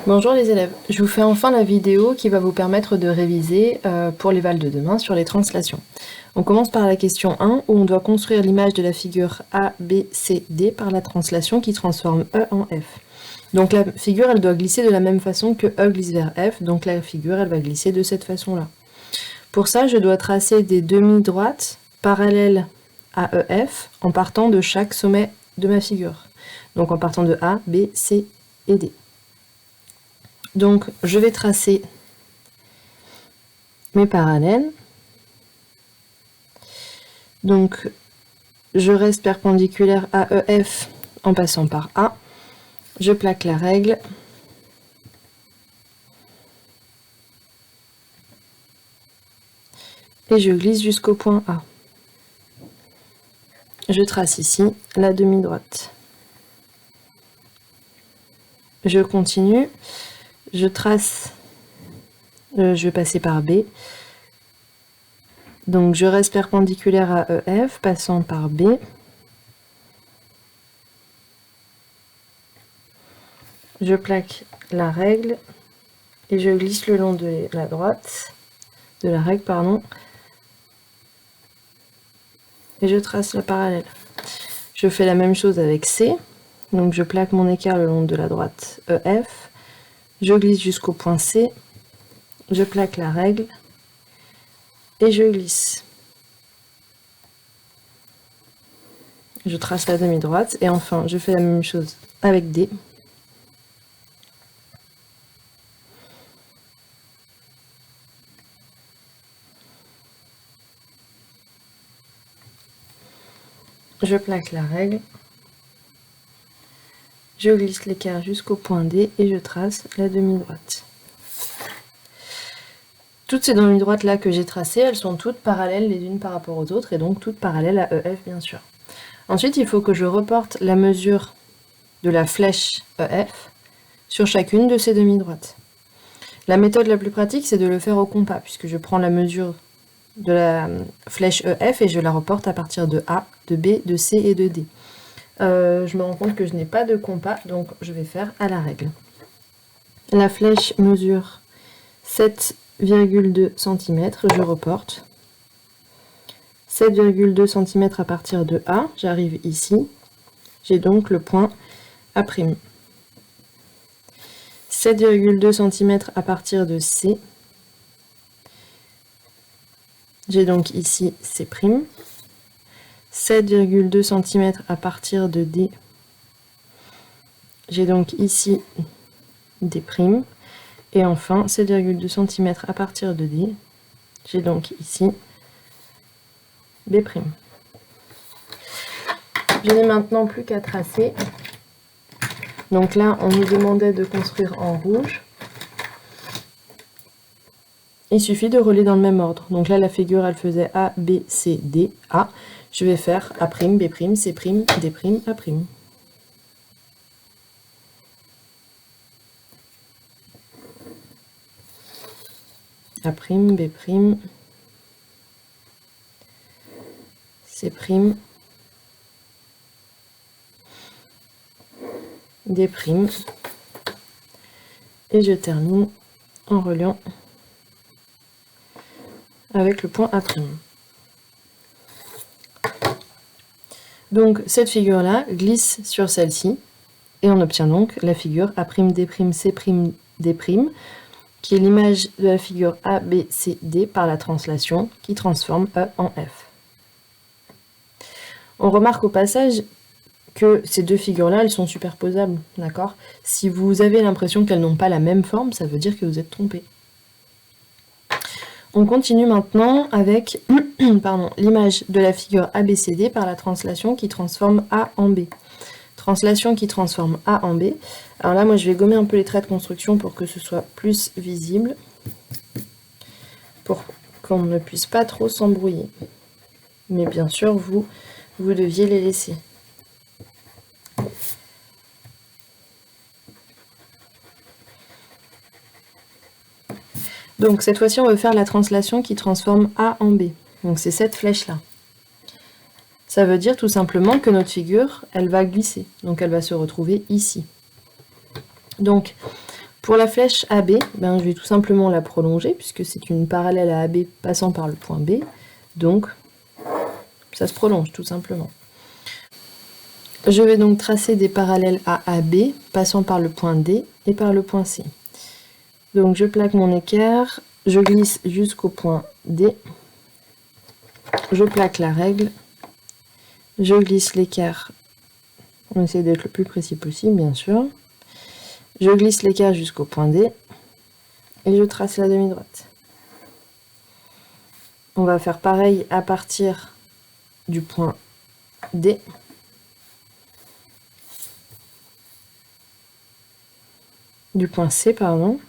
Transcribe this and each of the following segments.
Bonjour les élèves, je vous fais enfin la vidéo qui va vous permettre de réviser pour les vals de demain sur les translations. On commence par la question 1 où on doit construire l'image de la figure A, B, C, D par la translation qui transforme E en F. Donc la figure elle doit glisser de la même façon que E glisse vers F, donc la figure elle va glisser de cette façon-là. Pour ça je dois tracer des demi-droites parallèles à EF en partant de chaque sommet de ma figure. Donc en partant de A, B, C et D. Donc, je vais tracer mes parallèles. Donc, je reste perpendiculaire à EF en passant par A. Je plaque la règle. Et je glisse jusqu'au point A. Je trace ici la demi-droite. Je continue. Je trace, je vais passer par B. Donc je reste perpendiculaire à EF, passant par B. Je plaque la règle et je glisse le long de la droite, de la règle, pardon. Et je trace la parallèle. Je fais la même chose avec C. Donc je plaque mon équerre le long de la droite EF. Je glisse jusqu'au point C, je plaque la règle et je glisse. Je trace la demi-droite et enfin je fais la même chose avec D. Je plaque la règle, je glisse l'équerre jusqu'au point D et je trace la demi-droite. Toutes ces demi-droites là que j'ai tracées, elles sont toutes parallèles les unes par rapport aux autres et donc toutes parallèles à EF bien sûr. Ensuite, il faut que je reporte la mesure de la flèche EF sur chacune de ces demi-droites. La méthode la plus pratique, c'est de le faire au compas, puisque je prends la mesure de la flèche EF et je la reporte à partir de A, de B, de C et de D. Je me rends compte que je n'ai pas de compas, donc je vais faire à la règle. La flèche mesure 7,2 cm, je reporte. 7,2 cm à partir de A, j'arrive ici. J'ai donc le point A'. 7,2 cm à partir de C. J'ai donc ici C'. 7,2 cm à partir de D. J'ai donc ici D'. Et enfin, 7,2 cm à partir de D. J'ai donc ici B'. Je n'ai maintenant plus qu'à tracer. Donc là, on nous demandait de construire en rouge. Il suffit de relier dans le même ordre. Donc là, la figure, elle faisait A, B, C, D, A. Je vais faire A', B', C', D', A'. A', B', C', D'. Et je termine en reliant avec le point A'. Donc cette figure-là glisse sur celle-ci, et on obtient donc la figure A', D', C', D', qui est l'image de la figure A, B, C, D par la translation qui transforme E en F. On remarque au passage que ces deux figures-là, elles sont superposables, d'accord? Si vous avez l'impression qu'elles n'ont pas la même forme, ça veut dire que vous êtes trompé. On continue maintenant avec l'image de la figure ABCD par la translation qui transforme A en B. Translation qui transforme A en B. Alors là, moi, je vais gommer un peu les traits de construction pour que ce soit plus visible, pour qu'on ne puisse pas trop s'embrouiller. Mais bien sûr, vous deviez les laisser. Donc cette fois-ci, on va faire la translation qui transforme A en B. Donc c'est cette flèche-là. Ça veut dire tout simplement que notre figure, elle va glisser. Donc elle va se retrouver ici. Donc Pour la flèche AB, ben, je vais tout simplement la prolonger, puisque c'est une parallèle à AB passant par le point B. Donc, ça se prolonge tout simplement. Je vais donc tracer des parallèles à AB, passant par le point D et par le point C. Donc je plaque mon équerre, je glisse jusqu'au point D, je plaque la règle, je glisse l'équerre, on essaie d'être le plus précis possible bien sûr, je glisse l'équerre jusqu'au point D et je trace la demi-droite. On va faire pareil à partir du point D. Du point C, pardon.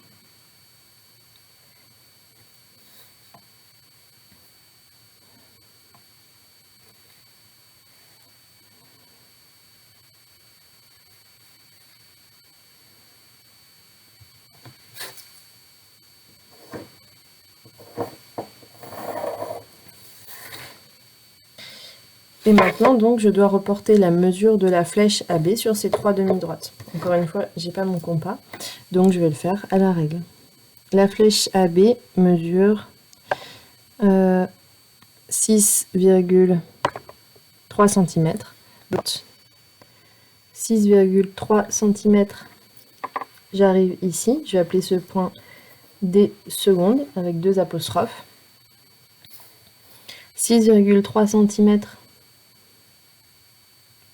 Et maintenant, donc, je dois reporter la mesure de la flèche AB sur ces 3 demi-droites. Encore une fois, j'ai pas mon compas, donc je vais le faire à la règle. La flèche AB mesure 6,3 cm. 6,3 cm, j'arrive ici. Je vais appeler ce point D seconde avec 2 apostrophes. 6,3 cm.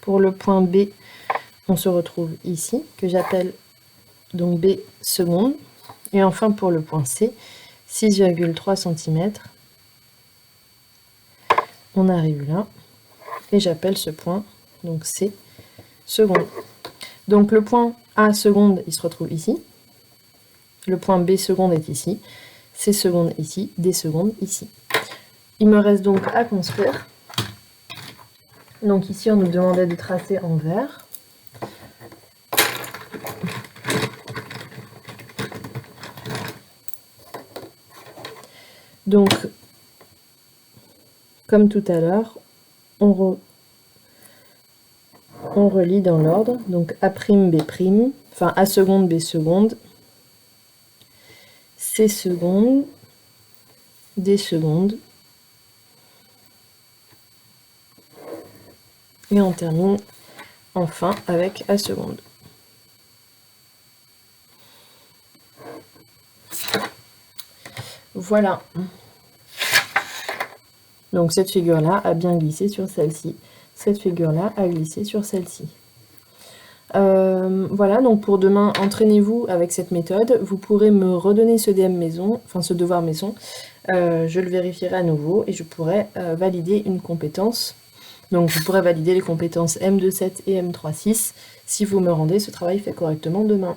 Pour le point B, on se retrouve ici, que j'appelle donc B seconde. Et enfin pour le point C, 6,3 cm. On arrive là, et j'appelle ce point donc C seconde. Donc le point A seconde, il se retrouve ici. Le point B seconde est ici. C seconde ici, D seconde ici. Il me reste donc à construire. Donc ici, on nous demandait de tracer en vert. Donc, comme tout à l'heure, on relie dans l'ordre. Donc A', B', enfin A seconde, B seconde, C seconde, D seconde. Et on termine enfin avec A seconde. Voilà. Donc cette figure-là a bien glissé sur celle-ci. Cette figure-là a glissé sur celle-ci. Voilà, donc pour demain, entraînez-vous avec cette méthode. Vous pourrez me redonner ce DM maison, enfin ce devoir maison. Je le vérifierai à nouveau et je pourrai valider une compétence. Donc vous pourrez valider les compétences M27 et M36 si vous me rendez ce travail fait correctement demain.